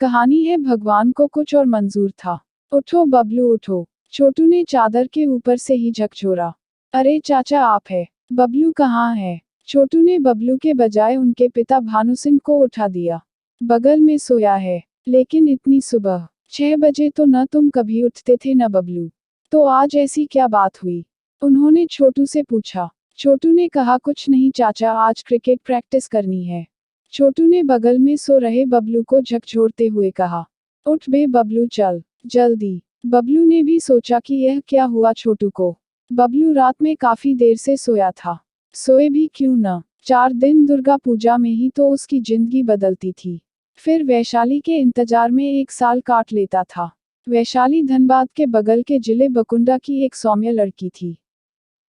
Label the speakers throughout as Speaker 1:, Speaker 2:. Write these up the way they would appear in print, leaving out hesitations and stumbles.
Speaker 1: कहानी है भगवान को कुछ और मंजूर था। उठो बबलू उठो। छोटू ने चादर के ऊपर से ही झकझोरा। अरे चाचा आप है। बबलू कहाँ है? छोटू ने बबलू के बजाय उनके पिता भानु सिंह को उठा दिया। बगल में सोया है। लेकिन इतनी सुबह 6 बजे तो न तुम कभी उठते थे न बबलू। तो आज ऐसी क्या बात हुई? उन्होंने छोटू से पूछा। छोटू ने कहा कुछ नहीं चाचा, आज क्रिकेट प्रैक्टिस करनी है। छोटू ने बगल में सो रहे बबलू को झकझोरते हुए कहा। उठ बे बबलू चल, जल्दी। बबलू ने भी सोचा कि यह क्या हुआ छोटू को। बबलू रात में काफी देर से सोया था। सोए भी क्यों न, 4 दिन दुर्गा पूजा में ही तो उसकी जिंदगी बदलती थी। फिर वैशाली के इंतजार में 1 साल काट लेता था। वैशाली धनबाद के बगल के जिले बकुंडा की एक सौम्य लड़की थी।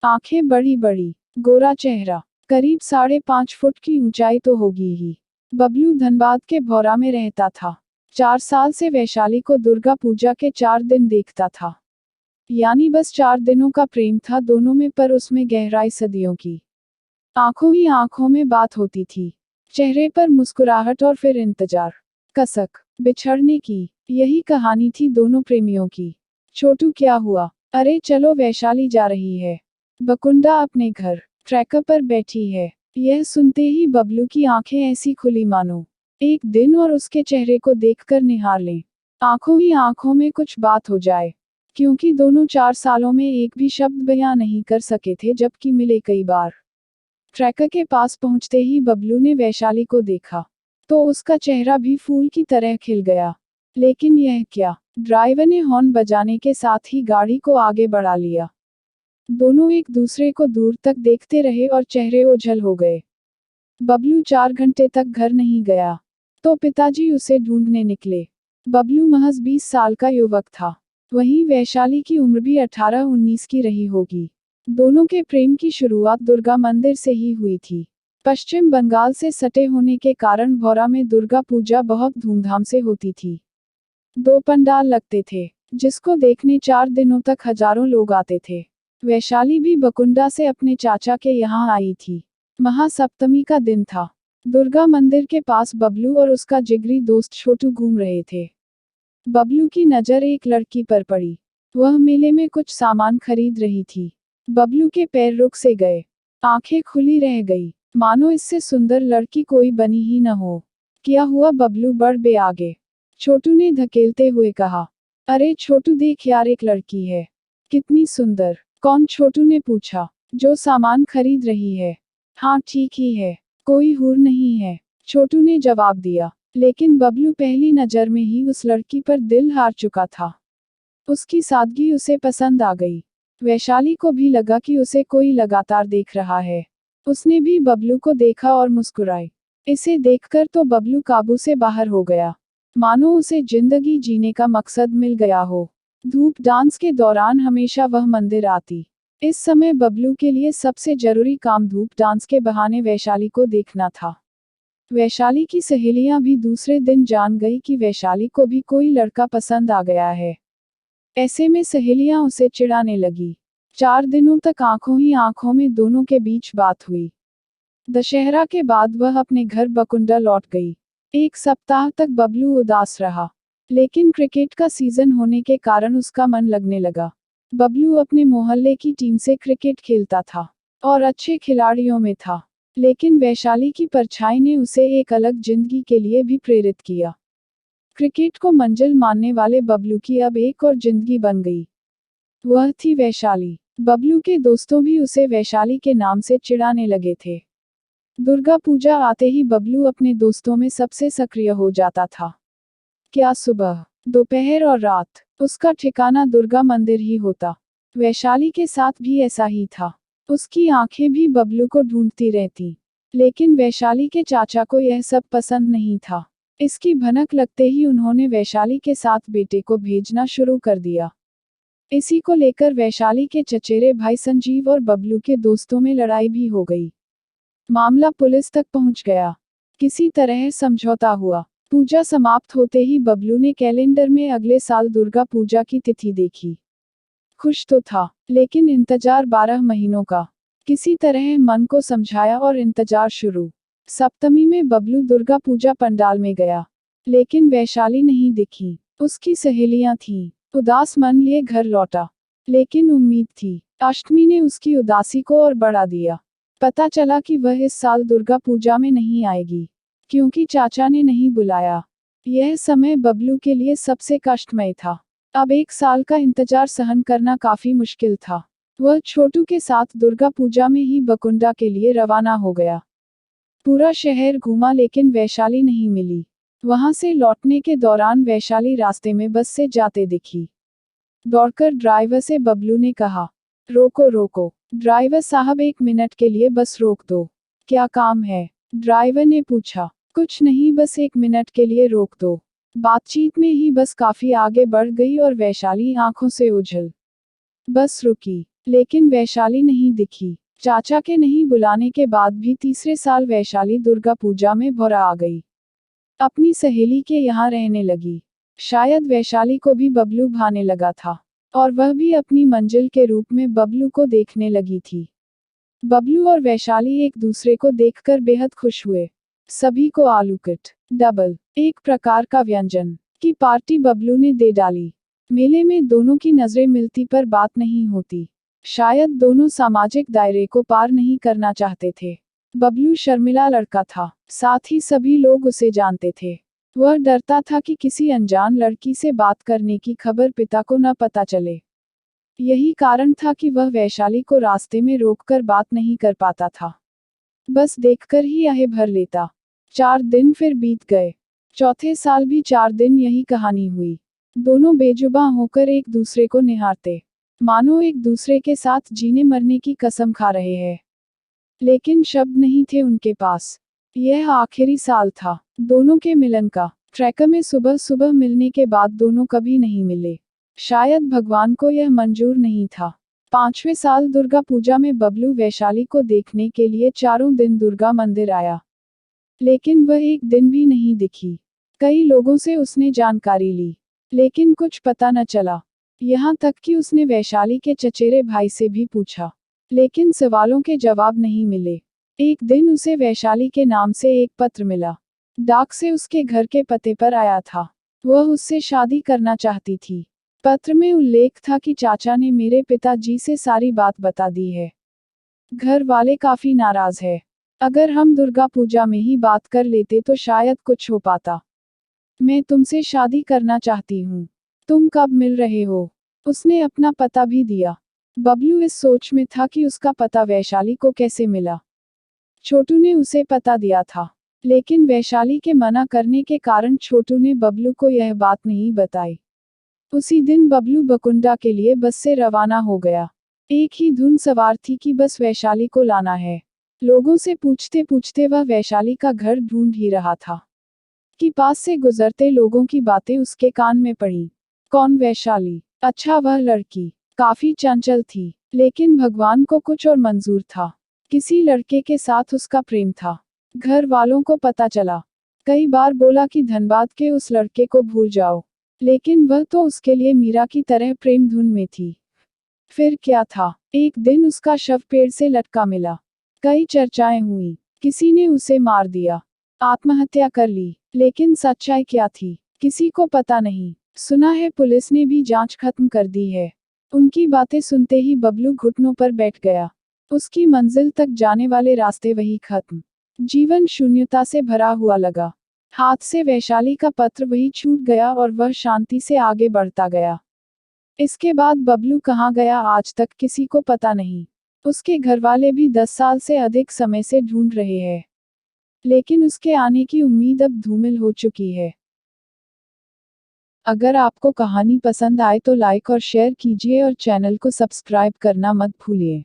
Speaker 1: आंखें बड़ी बड़ी, गोरा चेहरा, करीब 5.5 फुट की ऊंचाई तो होगी ही। बबलू धनबाद के भौरा में रहता था। 4 साल से वैशाली को दुर्गा पूजा के 4 दिन देखता था। यानी बस 4 दिनों का प्रेम था दोनों में, पर उसमें गहराई सदियों की। आंखों ही आंखों में बात होती थी। चेहरे पर मुस्कुराहट और फिर इंतजार, कसक, बिछड़ने की। यही कहानी थी दोनों प्रेमियों की। छोटू क्या हुआ? अरे चलो वैशाली जा रही है। बकुंडा अपने घर ट्रैकर पर बैठी है। यह सुनते ही बबलू की आंखें ऐसी खुली मानो एक दिन और उसके चेहरे को देखकर निहार लें। आंखों ही आंखों में कुछ बात हो जाए। क्योंकि दोनों 4 सालों में एक भी शब्द बयां नहीं कर सके थे, जबकि मिले कई बार। ट्रैकर के पास पहुंचते ही बबलू ने वैशाली को देखा तो उसका चेहरा भी फूल की तरह खिल गया। लेकिन यह क्या? ड्राइवर ने हॉर्न बजाने के साथ ही गाड़ी को आगे बढ़ा लिया। दोनों एक दूसरे को दूर तक देखते रहे और चेहरे ओझल हो गए। बबलू 4 घंटे तक घर नहीं गया तो पिताजी उसे ढूंढने निकले। बबलू महज 20 साल का युवक था। वहीं वैशाली की उम्र भी 18-19 की रही होगी। दोनों के प्रेम की शुरुआत दुर्गा मंदिर से ही हुई थी। पश्चिम बंगाल से सटे होने के कारण भौरा में दुर्गा पूजा बहुत धूमधाम से होती थी। 2 पंडाल लगते थे जिसको देखने 4 दिनों तक हजारों लोग आते थे। वैशाली भी बकुंडा से अपने चाचा के यहाँ आई थी। महासप्तमी का दिन था। दुर्गा मंदिर के पास बबलू और उसका जिगरी दोस्त छोटू घूम रहे थे। बबलू की नजर एक लड़की पर पड़ी। वह मेले में कुछ सामान खरीद रही थी। बबलू के पैर रुक से गए। आंखें खुली रह गई, मानो इससे सुंदर लड़की कोई बनी ही न हो। क्या हुआ बबलू, बढ़ बे आगे। छोटू ने धकेलते हुए कहा। अरे छोटू देख यार, एक लड़की है। कितनी सुंदर। कौन? छोटू ने पूछा। जो सामान खरीद रही है। हाँ ठीक ही है, कोई हूर नहीं है, छोटू ने जवाब दिया। लेकिन बबलू पहली नजर में ही उस लड़की पर दिल हार चुका था। उसकी सादगी उसे पसंद आ गई। वैशाली को भी लगा कि उसे कोई लगातार देख रहा है। उसने भी बबलू को देखा और मुस्कुराई। इसे देखकर तो बबलू काबू से बाहर हो गया, मानो उसे जिंदगी जीने का मकसद मिल गया हो। धूप डांस के दौरान हमेशा वह मंदिर आती। इस समय बबलू के लिए सबसे जरूरी काम धूप डांस के बहाने वैशाली को देखना था। वैशाली की सहेलियां भी दूसरे दिन जान गई कि वैशाली को भी कोई लड़का पसंद आ गया है। ऐसे में सहेलियां उसे चिढ़ाने लगी। 4 दिनों तक आंखों ही आंखों में दोनों के बीच बात हुई। दशहरा के बाद वह अपने घर बकुंडा लौट गई। 1 सप्ताह तक बबलू उदास रहा। लेकिन क्रिकेट का सीजन होने के कारण उसका मन लगने लगा। बबलू अपने मोहल्ले की टीम से क्रिकेट खेलता था और अच्छे खिलाड़ियों में था। लेकिन वैशाली की परछाई ने उसे एक अलग जिंदगी के लिए भी प्रेरित किया। क्रिकेट को मंजिल मानने वाले बबलू की अब एक और जिंदगी बन गई। वह थी वैशाली। बबलू के दोस्तों भी उसे वैशाली के नाम से चिढ़ाने लगे थे। दुर्गा पूजा आते ही बबलू अपने दोस्तों में सबसे सक्रिय हो जाता था। क्या सुबह, दोपहर और रात, उसका ठिकाना दुर्गा मंदिर ही होता। वैशाली के साथ भी ऐसा ही था। उसकी आंखें भी बबलू को ढूंढती रहती। लेकिन वैशाली के चाचा को यह सब पसंद नहीं था। इसकी भनक लगते ही उन्होंने वैशाली के साथ बेटे को भेजना शुरू कर दिया। इसी को लेकर वैशाली के चचेरे भाई संजीव और बबलू के दोस्तों में लड़ाई भी हो गई। मामला पुलिस तक पहुंच गया। किसी तरह समझौता हुआ। पूजा समाप्त होते ही बबलू ने कैलेंडर में अगले साल दुर्गा पूजा की तिथि देखी। खुश तो था, लेकिन इंतजार 12 महीनों का। किसी तरह मन को समझाया और इंतजार शुरू। सप्तमी में बबलू दुर्गा पूजा पंडाल में गया। लेकिन वैशाली नहीं दिखी। उसकी सहेलियां थीं। उदास मन लिए घर लौटा। लेकिन उम्मीद थी। अष्टमी ने उसकी उदासी को और बढ़ा दिया। पता चला कि वह इस साल दुर्गा पूजा में नहीं आएगी, क्योंकि चाचा ने नहीं बुलाया। यह समय बबलू के लिए सबसे कष्टमय था। अब 1 साल का इंतजार सहन करना काफी मुश्किल था। वह छोटू के साथ दुर्गा पूजा में ही बकुंडा के लिए रवाना हो गया। पूरा शहर घूमा लेकिन वैशाली नहीं मिली। वहां से लौटने के दौरान वैशाली रास्ते में बस से जाते दिखी। दौड़कर ड्राइवर से बबलू ने कहा, रोको रोको। ड्राइवर साहब 1 मिनट के लिए बस रोक दो। क्या काम है? ड्राइवर ने पूछा। कुछ नहीं, बस 1 मिनट के लिए रोक दो। बातचीत में ही बस काफी आगे बढ़ गई और वैशाली आंखों से ओझल। बस रुकी, लेकिन वैशाली नहीं दिखी। चाचा के नहीं बुलाने के बाद भी तीसरे साल वैशाली दुर्गा पूजा में भौरा आ गई। अपनी सहेली के यहाँ रहने लगी। शायद वैशाली को भी बबलू भाने लगा था, और वह भी अपनी मंजिल के रूप में बबलू को देखने लगी थी। बबलू और वैशाली एक दूसरे को देखकर बेहद खुश हुए। सभी को आलू कट डबल, एक प्रकार का व्यंजन, की पार्टी बबलू ने दे डाली। मेले में दोनों की नजरें मिलती पर बात नहीं होती। शायद दोनों सामाजिक दायरे को पार नहीं करना चाहते थे। बबलू शर्मिला लड़का था, साथ ही सभी लोग उसे जानते थे। वह डरता था कि किसी अनजान लड़की से बात करने की खबर पिता को न पता चले। यही कारण था कि वह वैशाली को रास्ते में रोककर बात नहीं कर पाता था। बस देखकर ही आहे भर लेता। 4 दिन फिर बीत गए। चौथे साल भी 4 दिन यही कहानी हुई। दोनों बेजुबां होकर एक दूसरे को निहारते, मानो एक दूसरे के साथ जीने मरने की कसम खा रहे हैं। लेकिन शब्द नहीं थे उनके पास। यह आखिरी साल था दोनों के मिलन का। ट्रैकर में सुबह सुबह मिलने के बाद दोनों कभी नहीं मिले। शायद भगवान को यह मंजूर नहीं था। 5वें साल दुर्गा पूजा में बबलू वैशाली को देखने के लिए 4 दिन दुर्गा मंदिर आया। लेकिन वह एक दिन भी नहीं दिखी। कई लोगों से उसने जानकारी ली, लेकिन कुछ पता न चला। यहाँ तक कि उसने वैशाली के चचेरे भाई से भी पूछा, लेकिन सवालों के जवाब नहीं मिले। एक दिन उसे वैशाली के नाम से एक पत्र मिला। डाक से उसके घर के पते पर आया था। वह उससे शादी करना चाहती थी। पत्र में उल्लेख था कि चाचा ने मेरे पिताजी से सारी बात बता दी है। घर वाले काफी नाराज है। अगर हम दुर्गा पूजा में ही बात कर लेते तो शायद कुछ हो पाता। मैं तुमसे शादी करना चाहती हूँ। तुम कब मिल रहे हो? उसने अपना पता भी दिया। बबलू इस सोच में था कि उसका पता वैशाली को कैसे मिला। छोटू ने उसे पता दिया था, लेकिन वैशाली के मना करने के कारण छोटू ने बबलू को यह बात नहीं बताई। उसी दिन बबलू बकुंडा के लिए बस से रवाना हो गया। एक ही धुन सवार थी कि बस वैशाली को लाना है। लोगों से पूछते पूछते वह वैशाली का घर ढूंढ ही रहा था कि पास से गुजरते लोगों की बातें उसके कान में पड़ी। कौन वैशाली? अच्छा, वह लड़की काफी चंचल थी, लेकिन भगवान को कुछ और मंजूर था। किसी लड़के के साथ उसका प्रेम था। घर वालों को पता चला। कई बार बोला कि धनबाद के उस लड़के को भूल जाओ, लेकिन वह तो उसके लिए मीरा की तरह प्रेम धुन में थी। फिर क्या था? एक दिन उसका शव पेड़ से लटका मिला। कई चर्चाएं हुई। किसी ने उसे मार दिया, आत्महत्या कर ली, लेकिन सच्चाई क्या थी किसी को पता नहीं। सुना है पुलिस ने भी जांच खत्म कर दी है। उनकी बातें सुनते ही बबलू घुटनों पर बैठ गया। उसकी मंजिल तक जाने वाले रास्ते वही खत्म। जीवन शून्यता से भरा हुआ लगा। हाथ से वैशाली का पत्र वही छूट गया और वह शांति से आगे बढ़ता गया। इसके बाद बबलू कहाँ गया आज तक किसी को पता नहीं। उसके घरवाले भी 10 साल से अधिक समय से ढूंढ रहे हैं, लेकिन उसके आने की उम्मीद अब धूमिल हो चुकी है। अगर आपको कहानी पसंद आए तो लाइक और शेयर कीजिए और चैनल को सब्सक्राइब करना मत भूलिए।